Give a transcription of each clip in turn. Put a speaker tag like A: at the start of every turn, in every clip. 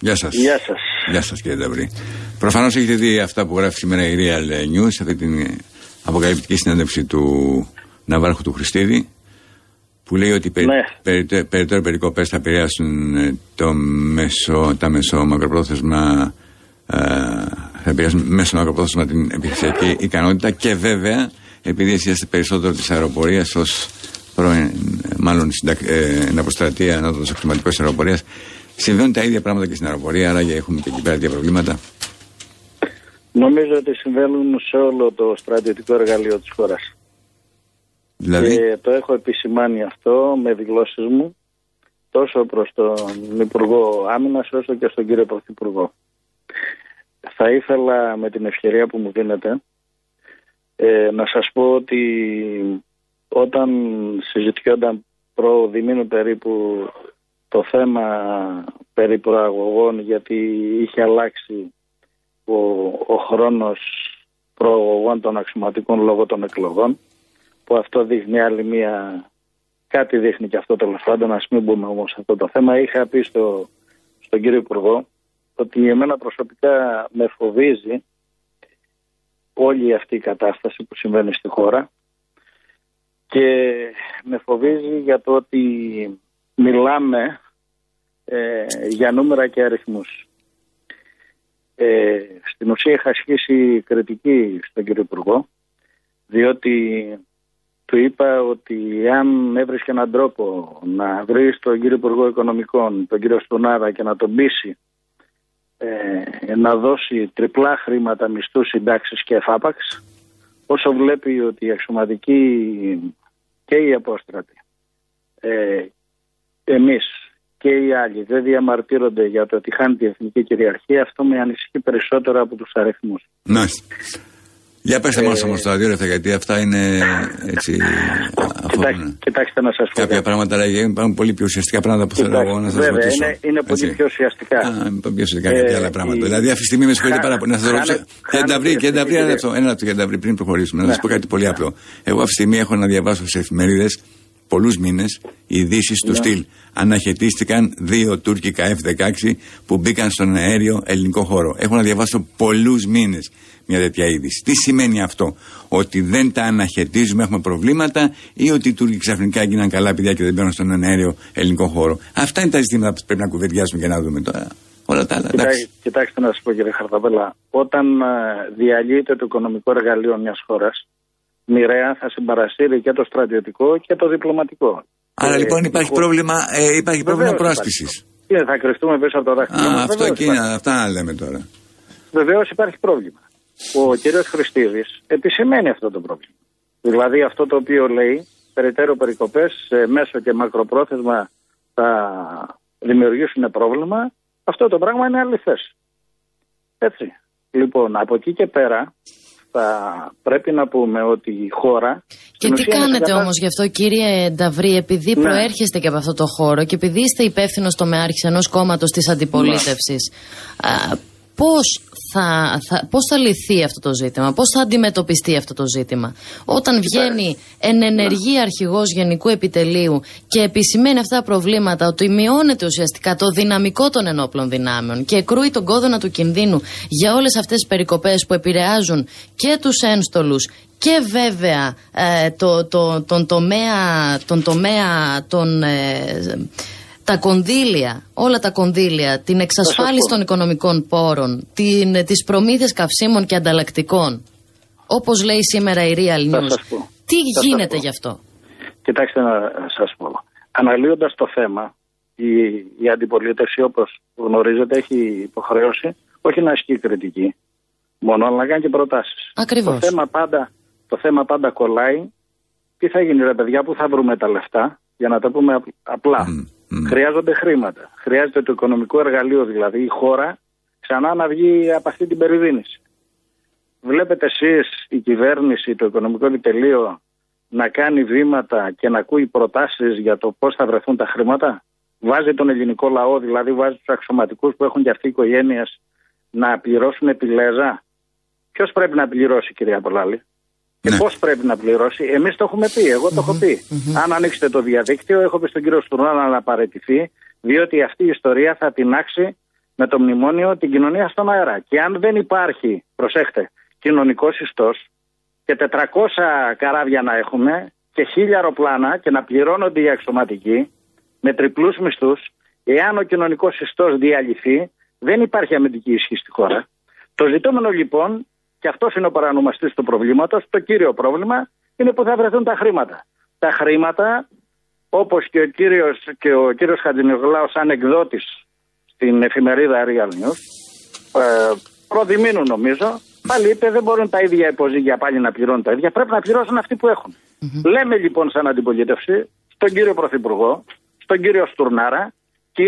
A: Γεια σας.
B: Γεια σας.
A: Γεια σας, κύριε Νταβρή. Προφανώς έχετε δει αυτά που γράφει σήμερα η Real News, αυτή την αποκαλυπτική συνέντευξη του ναυάρχου του Χριστίδη, που λέει ότι περαιτέρω περικοπές θα επηρεάσουν τα μεσομακροπρόθεσμα, θα επηρεάσουν μέσο-μακροπρόθεσμα την επιχειρησιακή ικανότητα και βέβαια, επειδή εσείς είστε περισσότερο της αεροπορίας ως μάλλον στην αποστρατεία ανώτατος αξιωματικός της αεροπορίας, συμβαίνουν τα ίδια πράγματα και στην αεροπορία, άρα έχουμε και εκεί πέρα τέτοια προβλήματα.
B: Νομίζω ότι συμβαίνουν σε όλο το στρατιωτικό εργαλείο της χώρας.
A: Δηλαδή?
B: Και το έχω επισημάνει αυτό με δηλώσεις μου τόσο προς τον Υπουργό Άμυνας όσο και στον κύριο Πρωθυπουργό. Θα ήθελα με την ευκαιρία που μου δίνετε να σας πω ότι όταν συζητιόνταν προδημήνου περίπου το θέμα περί προαγωγών, γιατί είχε αλλάξει ο χρόνος προαγωγών των αξιωματικών λόγω των εκλογών, που αυτό δείχνει άλλη μία, κάτι δείχνει και αυτό τέλος πάντων, ας μην μπούμε όμως σε αυτό το θέμα. Είχα πει στον κύριο Υπουργό ότι εμένα προσωπικά με φοβίζει όλη αυτή η κατάσταση που συμβαίνει στη χώρα και με φοβίζει για το ότι μιλάμε για νούμερα και αριθμούς. Στην ουσία είχα ασκήσει κριτική στον κύριο Υπουργό, διότι του είπα ότι αν έβρισκε έναν τρόπο να βρει στον κύριο Υπουργό Οικονομικών, τον κύριο Στουνάδα, και να τον πείσει να δώσει τριπλά χρήματα μισθούς, συντάξεις και εφάπαξ, όσο βλέπει ότι οι αξιωματικοί και οι απόστρατοι, εμείς και οι άλλοι δεν διαμαρτύρονται για το ότι χάνει τη εθνική κυριαρχία, αυτό με ανησυχεί περισσότερο από τους αριθμούς.
A: Μάλιστα. Για πέστε μας όμως τα 2 λεπτά, γιατί αυτά είναι έτσι.
B: Κοιτάξτε να σας πω.
A: Κάποια πράγματα υπάρχουν πολύ πιο ουσιαστικά πράγματα που θέλω εγώ να σας ρωτήσω.
B: Είναι πολύ πιο ουσιαστικά.
A: Πιο ουσιαστικά κάποια άλλα πράγματα. Δηλαδή αυτή τη στιγμή με συγχωρείτε πάρα πολύ. Να σας ρωτήσω. Ένα λεπτό, πριν προχωρήσουμε, να σας πω κάτι πολύ απλό. Εγώ αυτή τη στιγμή έχω να διαβάσω σε εφημερίδες πολλούς μήνες ειδήσεις του στυλ. Αναχαιτίστηκαν 2 τουρκικά F-16 που μπήκαν στον αέριο ελληνικό χώρο. Έχω να διαβάσω πολλούς μήνες μια τέτοια είδηση. Τι σημαίνει αυτό? Ότι δεν τα αναχαιτίζουμε, έχουμε προβλήματα, ή ότι οι Τούρκοι ξαφνικά έγιναν καλά παιδιά και δεν μπαίνουν στον αέριο ελληνικό χώρο? Αυτά είναι τα ζητήματα που πρέπει να κουβεντιάσουμε και να δούμε τώρα. Όλα τα άλλα.
B: Κοιτάξτε να σας πω, κύριε Χαρδαβέλα, όταν διαλύεται το οικονομικό εργαλείο μιας χώρας, μοιραία θα συμπαρασύρει και το στρατιωτικό και το διπλωματικό.
A: Άρα λοιπόν υπάρχει πρόβλημα προάσπισης.
B: Θα κρυφτούμε πίσω από το δάχτυλο.
A: Αυτά λέμε τώρα.
B: Βεβαίως υπάρχει πρόβλημα. Ο κύριος Χριστίδης επισημαίνει αυτό το πρόβλημα. Δηλαδή αυτό το οποίο λέει, περαιτέρω περικοπές σε μέσο και μακροπρόθεσμα θα δημιουργήσουν πρόβλημα, αυτό το πράγμα είναι αληθές. Έτσι. Λοιπόν, από εκεί και πέρα θα πρέπει να πούμε ότι η χώρα...
C: Και τι κάνετε όμως γι' αυτό, κύριε Νταβρή, επειδή προέρχεστε και από αυτό το χώρο και επειδή είστε υπεύθυνος τομεάρχης ενός κόμματος της αντιπολίτευσης, πώς θα λυθεί αυτό το ζήτημα, πώς θα αντιμετωπιστεί αυτό το ζήτημα? Όταν βγαίνει εν ενεργή αρχηγός Γενικού Επιτελείου και επισημαίνει αυτά τα προβλήματα, ότι μειώνεται ουσιαστικά το δυναμικό των ενόπλων δυνάμεων και εκρούει τον κόδωνα του κινδύνου για όλες αυτές τις περικοπές που επηρεάζουν και τους ένστολους και βέβαια τον τομέα τα κονδύλια, όλα τα κονδύλια, την εξασφάλιση των οικονομικών πόρων, τις προμήθειες καυσίμων και ανταλλακτικών, όπως λέει σήμερα η Real News. Τι γίνεται γι' αυτό?
B: Κοιτάξτε να σας πω. Αναλύοντας το θέμα, η αντιπολίτευση, όπως γνωρίζετε, έχει υποχρέωση όχι να ασκεί κριτική μόνο, αλλά να κάνει και προτάσεις.
C: Ακριβώς.
B: Το θέμα πάντα κολλάει. Τι θα γίνει, ρε παιδιά, πού θα βρούμε τα λεφτά, για να τα πούμε απλά. Χρειάζονται χρήματα. Χρειάζεται το οικονομικό εργαλείο, δηλαδή η χώρα ξανά να βγει από αυτή την περιδίνηση. Βλέπετε εσείς η κυβέρνηση, το οικονομικό επιτελείο να κάνει βήματα και να ακούει προτάσεις για το πώς θα βρεθούν τα χρήματα? Βάζει τον ελληνικό λαό, δηλαδή βάζει τους αξιωματικούς που έχουν και αυτοί οι οικογένειες να πληρώσουν επιλέζα? Ποιος πρέπει να πληρώσει, κυρία Πολάλη? Και πώς πρέπει να πληρώσει? Εμείς το έχουμε πει, εγώ το έχω πει. Αν ανοίξετε το διαδίκτυο, έχω πει στον κύριο Στουρνάνα να παραιτηθεί, διότι αυτή η ιστορία θα τεινάξει με το μνημόνιο την κοινωνία στον αέρα. Και αν δεν υπάρχει, προσέχτε, κοινωνικός ιστός και 400 καράβια να έχουμε και 1000 αεροπλάνα και να πληρώνονται οι αξιωματικοί με τριπλούς μισθούς, εάν ο κοινωνικός ιστός διαλυθεί, δεν υπάρχει αμυντική ισχύ στη χώρα. Το ζητούμενο λοιπόν, και αυτός είναι ο παρανομαστής του προβλήματος, το κύριο πρόβλημα είναι που θα βρεθούν τα χρήματα. Τα χρήματα, όπως και ο κύριος Χατζηνικολάου σαν εκδότης στην εφημερίδα Real News, προδημήνου νομίζω, πάλι είπε δεν μπορούν τα ίδια υποζύγια πάλι να πληρώνουν τα ίδια, πρέπει να πληρώσουν αυτοί που έχουν. Λέμε λοιπόν σαν αντιπολίτευση στον κύριο Πρωθυπουργό, στον κύριο Στουρνάρα και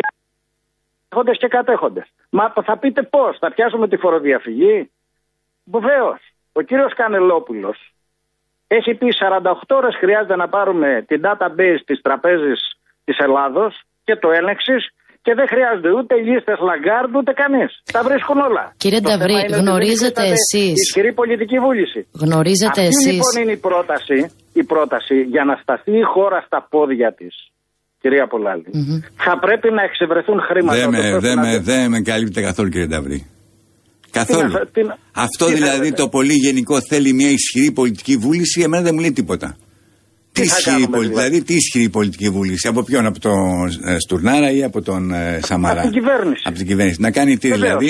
B: έχοντες και κατέχοντες. Μα θα πείτε πώς, θα πιάσουμε τη φοροδιαφυγή? Βεβαίως. Ο κύριος Κανελόπουλος έχει πει 48 ώρες χρειάζεται να πάρουμε την database της τραπέζης της Ελλάδος και το έλεγξης και δεν χρειάζονται ούτε λίστες Λαγκάρντ ούτε κανείς. Τα βρίσκουν όλα.
C: Κύριε Νταβρή, γνωρίζετε εσείς.
B: Ισχυρή πολιτική βούληση.
C: Γνωρίζετε
B: Αυτή
C: εσείς.
B: Λοιπόν είναι η πρόταση για να σταθεί η χώρα στα πόδια της. Κυρία Πολάλη, θα πρέπει να εξευρεθούν χρήματα.
A: Δεν με καλύπτεται καθόλου, κύριε Νταβρή. Καθόλου. Αυτό δηλαδή το πολύ γενικό θέλει μια ισχυρή πολιτική βούληση, εμένα δεν μου λέει τίποτα. Τι ισχυρή πολιτική βούληση, από ποιον, από τον Στουρνάρα ή από τον Σαμαρά?
B: Από την κυβέρνηση.
A: Από την κυβέρνηση. Να κάνει τι δηλαδή?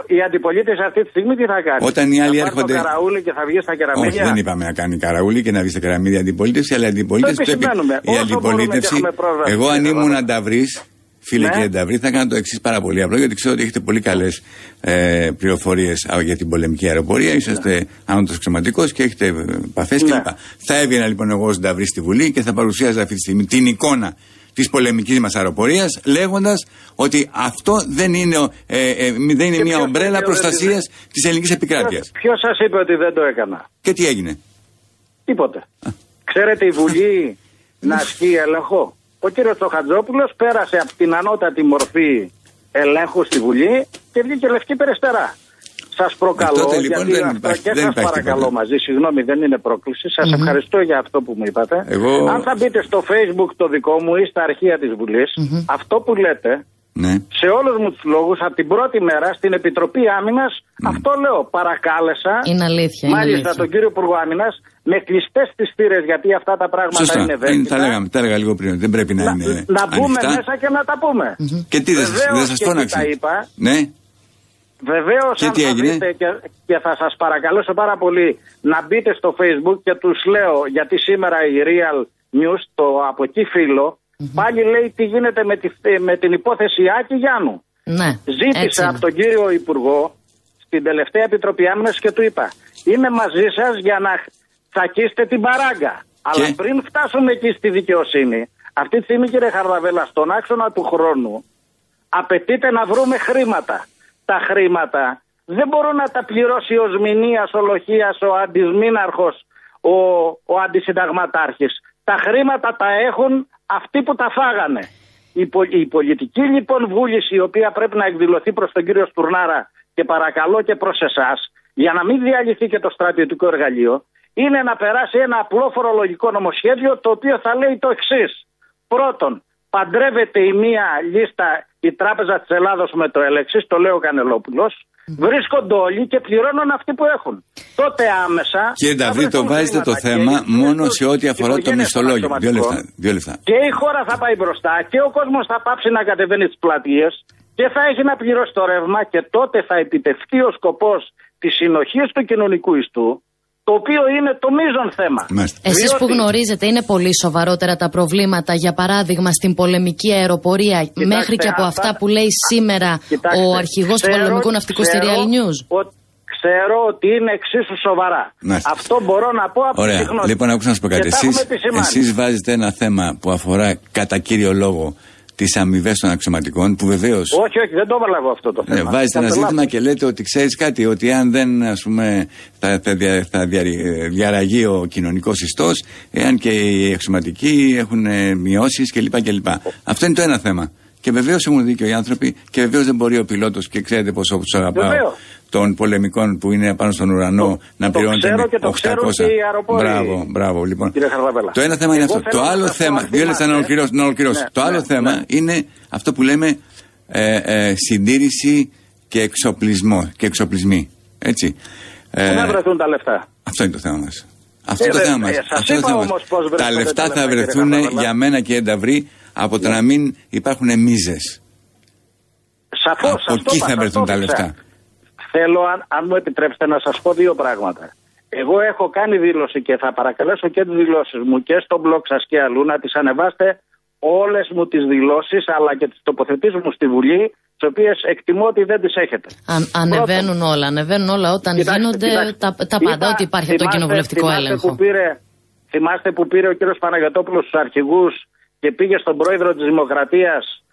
B: Η αντιπολίτευση αυτή τη στιγμή τι θα κάνει?
A: Όταν οι άλλοι έρχονται.
B: Θα καραούλι και θα βγει στα κεραμίδια.
A: Όχι, δεν είπαμε να κάνει καραούλι και να βγει στα κεραμίδια αντιπολίτευση, αλλά η αντιπολίτευση. Εγώ αν ήμουν Νταβρής, φίλε κύριε Νταβρή, θα κάνω το εξής πάρα πολύ απλό, γιατί ξέρω ότι έχετε πολύ καλές πληροφορίες για την πολεμική αεροπορία. Είσαστε άνωτος αξιωματικός και έχετε επαφές κλπ. Θα έβγαινα λοιπόν εγώ ως Νταβρή στη Βουλή και θα παρουσίαζα αυτή τη στιγμή την εικόνα της πολεμικής μας αεροπορίας, λέγοντας ότι αυτό δεν είναι μια ομπρέλα προστασίας της ελληνικής επικράτειας.
B: Ποιος σας είπε ότι δεν το έκανα?
A: Και τι έγινε?
B: Τίποτε. Ξέρετε η Βουλή να ασκεί έλεγχο? Ο κύριος Τσοχατζόπουλος πέρασε από την ανώτατη μορφή ελέγχου στη Βουλή και βγήκε λευκή περαιστερά. Σας προκαλώ,
A: λοιπόν,
B: και σας παρακαλώ μαζί, συγγνώμη δεν είναι πρόκληση, σας ευχαριστώ για αυτό που μου είπατε. Αν θα μπείτε στο Facebook το δικό μου ή στα αρχεία της Βουλής, αυτό που λέτε, σε όλους μου τους λόγους, από την πρώτη μέρα στην Επιτροπή Άμυνας, αυτό λέω, παρακάλεσα,
C: είναι αλήθεια,
B: μάλιστα τον κύριο Υπουργό Άμυνας, με κλειστές τις θύρες, γιατί αυτά τα πράγματα είναι ευαίσθητα.
A: Τα έλεγα λίγο πριν, δεν πρέπει να είναι
B: να μπούμε μέσα και να τα πούμε.
A: Και τι δεν σας φώναξε? Ναι.
B: Βεβαίως, αν θα βρείτε και θα σας παρακαλέσω πάρα πολύ να μπείτε στο Facebook και τους λέω, γιατί σήμερα η Real News, το από εκεί φίλο, πάλι λέει τι γίνεται με την υπόθεση Άκη Γιάννου.
C: Ναι,
B: ζήτησα από τον κύριο Υπουργό στην τελευταία Επιτροπή Άμυνας και του είπα, είμαι μαζί σας για να τσακίσετε την παράγκα. Αλλά πριν φτάσουμε εκεί στη δικαιοσύνη, αυτή τη στιγμή κύριε Χαρδαβέλα, στον άξονα του χρόνου απαιτείται να βρούμε χρήματα. Τα χρήματα δεν μπορούν να τα πληρώσει ο Σμηνίας, ο Λοχίας, ο αντισμήναρχος, ο αντισυνταγματάρχης. Τα χρήματα τα έχουν αυτοί που τα φάγανε. Η πολιτική λοιπόν βούληση, η οποία πρέπει να εκδηλωθεί προς τον κύριο Στουρνάρα και παρακαλώ και προς εσάς, για να μην διαλυθεί και το στρατιωτικό εργαλείο, είναι να περάσει ένα απλό φορολογικό νομοσχέδιο, το οποίο θα λέει το εξής. Πρώτον, παντρεύεται η μία λίστα η Τράπεζα της Ελλάδος με το έλεξης, το λέει ο Κανελόπουλος, βρίσκονται όλοι και πληρώνουν αυτοί που έχουν. Τότε άμεσα.
A: Κύριε Νταβρή, το βάζετε το θέμα μόνο σε ό,τι αφορά το μισθολόγιο. Δύο λεπτά.
B: Και η χώρα θα πάει μπροστά και ο κόσμος θα πάψει να κατεβαίνει τις πλατείες και θα έχει να πληρώσει το ρεύμα και τότε θα επιτευχθεί ο σκοπός της συνοχής του κοινωνικού ιστού, το οποίο είναι το μείζον θέμα.
C: Εσείς που γνωρίζετε, είναι πολύ σοβαρότερα τα προβλήματα, για παράδειγμα στην πολεμική αεροπορία, μέχρι και από αυτά που λέει σήμερα ο αρχηγός του πολεμικού ναυτικού στη Real News?
B: Ξέρω ότι είναι εξίσου σοβαρά. Αυτό μπορώ να πω από τη γνώση.
A: Λοιπόν, άκουσα να σας πω κάτι. Εσείς βάζετε ένα θέμα που αφορά κατά κύριο λόγο τις αμοιβές των αξιωματικών, που βεβαίως.
B: Όχι, δεν το έβαλα εγώ αυτό το θέμα.
A: Βάζετε ένα ζήτημα και λέτε ότι ξέρεις κάτι, ότι αν δεν, ας πούμε, θα διαραγεί ο κοινωνικός ιστός, εάν και οι αξιωματικοί έχουν μειώσεις κλπ. Αυτό είναι το ένα θέμα. Και βεβαίως έχουν δίκιο οι άνθρωποι και βεβαίως δεν μπορεί ο πιλότος, και ξέρετε πόσο τους αγαπάω, των πολεμικών που είναι πάνω στον ουρανό να πληρώνεται με 800. Μπράβο, λοιπόν. Το ένα θέμα είναι αυτό. Το άλλο θέμα, δύο λεπτά να ολοκληρώσω. Το άλλο θέμα είναι αυτό που λέμε συντήρηση και εξοπλισμό και εξοπλισμοί. Έτσι.
B: Πού να βρεθούν τα λεφτά?
A: Αυτό είναι το θέμα μας. Τα λεφτά θα βρεθούν για μένα και Νταβρή από το να μην υπάρχουν μίζες.
B: Σαφώς.
A: Από εκεί θα βρεθούν τα λεφτά.
B: Θέλω, αν μου επιτρέψετε, να σας πω δύο πράγματα. Εγώ έχω κάνει δήλωση και θα παρακαλέσω και τις δηλώσεις μου και στο blog σας και αλλού να τις ανεβάσετε όλες μου τις δηλώσεις αλλά και τις τοποθετήσεις μου στη Βουλή, τις οποίες εκτιμώ ότι δεν τις έχετε.
C: Ανεβαίνουν όλα όταν γίνονται τα πάντα, ό,τι υπάρχει από το κοινοβουλευτικό έλεγχο.
B: Θυμάστε που πήρε ο κύριος Παναγιωτόπουλος στους αρχηγούς και πήγε στον πρόεδρο της Δημοκρατίας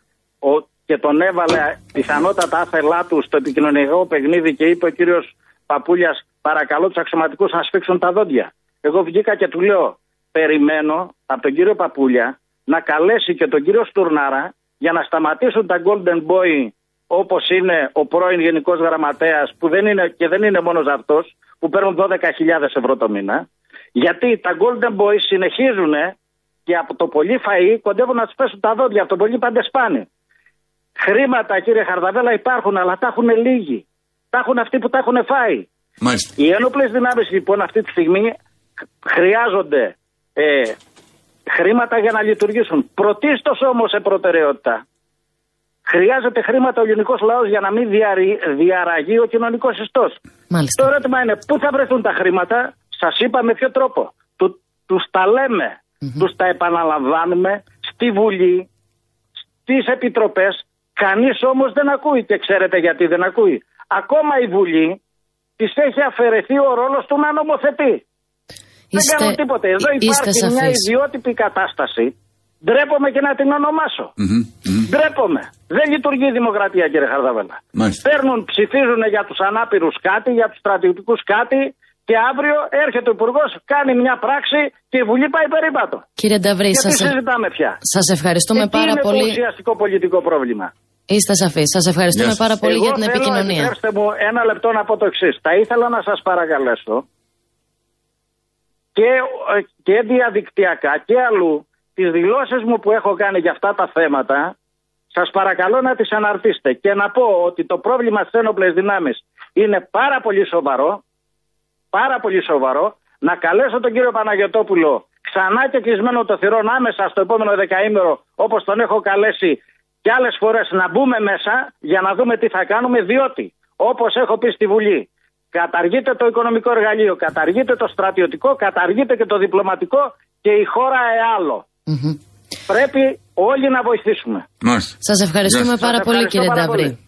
B: και τον έβαλε πιθανότατα άθελά του στο επικοινωνιακό παιχνίδι και είπε ο κύριος Παπούλιας, παρακαλώ τους αξιωματικούς να σφίξουν τα δόντια. Εγώ βγήκα και του λέω, περιμένω από τον κύριο Παπούλια να καλέσει και τον κύριο Στουρνάρα για να σταματήσουν τα Golden Boy, όπως είναι ο πρώην Γενικός Γραμματέας, που δεν είναι μόνος αυτός, που παίρνουν 12.000 ευρώ το μήνα. Γιατί τα Golden Boy συνεχίζουν και από το πολύ φαΐ κοντεύουν να τους πέσουν τα δόντια, από το πολύ παντεσπάνι. Χρήματα, κύριε Χαρδαβέλα, υπάρχουν, αλλά τα έχουν λίγοι. Τα έχουν αυτοί που τα έχουν φάει.
A: Μάλιστα.
B: Οι ένοπλες δυνάμεις λοιπόν αυτή τη στιγμή χρειάζονται χρήματα για να λειτουργήσουν. Πρωτίστως όμως σε προτεραιότητα. Χρειάζεται χρήματα ο ελληνικός λαός για να μην διαραγεί ο κοινωνικός ιστός.
C: Μάλιστα.
B: Το ερώτημα είναι πού θα βρεθούν τα χρήματα. Σας είπα με ποιο τρόπο. Τους τα λέμε, τους τα επαναλαμβάνουμε στη Βουλή, στις επιτροπές. Κανείς όμως δεν ακούει και ξέρετε γιατί δεν ακούει. Ακόμα η Βουλή της έχει αφαιρεθεί ο ρόλος του να νομοθετεί. Δεν κάνουν τίποτε. Εδώ υπάρχει μια ιδιότυπη κατάσταση. Ντρέπομαι και να την ονομάσω. Ντρέπομαι. Δεν λειτουργεί η δημοκρατία, κύριε Χαρδαβέλα. Παίρνουν, ψηφίζουν για τους ανάπηρους κάτι, για τους στρατιωτικούς κάτι και αύριο έρχεται ο Υπουργός, κάνει μια πράξη και η Βουλή πάει περίπατο.
C: Κύριε Νταβρή, σας ευχαριστούμε πάρα πολύ.
B: Είναι το ουσιαστικό πολιτικό πρόβλημα.
C: Είστε σαφείς. Σας ευχαριστούμε πάρα πολύ για την επικοινωνία.
B: Επιτρέψτε μου ένα λεπτό να πω το εξής. Θα ήθελα να σας παρακαλέσω και διαδικτυακά και αλλού τις δηλώσεις μου που έχω κάνει για αυτά τα θέματα, σας παρακαλώ να τις αναρτήσετε και να πω ότι το πρόβλημα στις ένοπλες δυνάμεις είναι πάρα πολύ σοβαρό, να καλέσω τον κύριο Παναγιωτόπουλο ξανά και κλεισμένο το θυρών άμεσα στο επόμενο δεκαήμερο, όπως τον έχω καλέσει και άλλες φορές, να μπούμε μέσα για να δούμε τι θα κάνουμε, διότι όπως έχω πει στη Βουλή, καταργείται το οικονομικό εργαλείο, καταργείται το στρατιωτικό, καταργείται και το διπλωματικό και η χώρα εάλλο. Πρέπει όλοι να βοηθήσουμε.
C: Σας ευχαριστούμε πάρα πολύ, κύριε Νταβρή.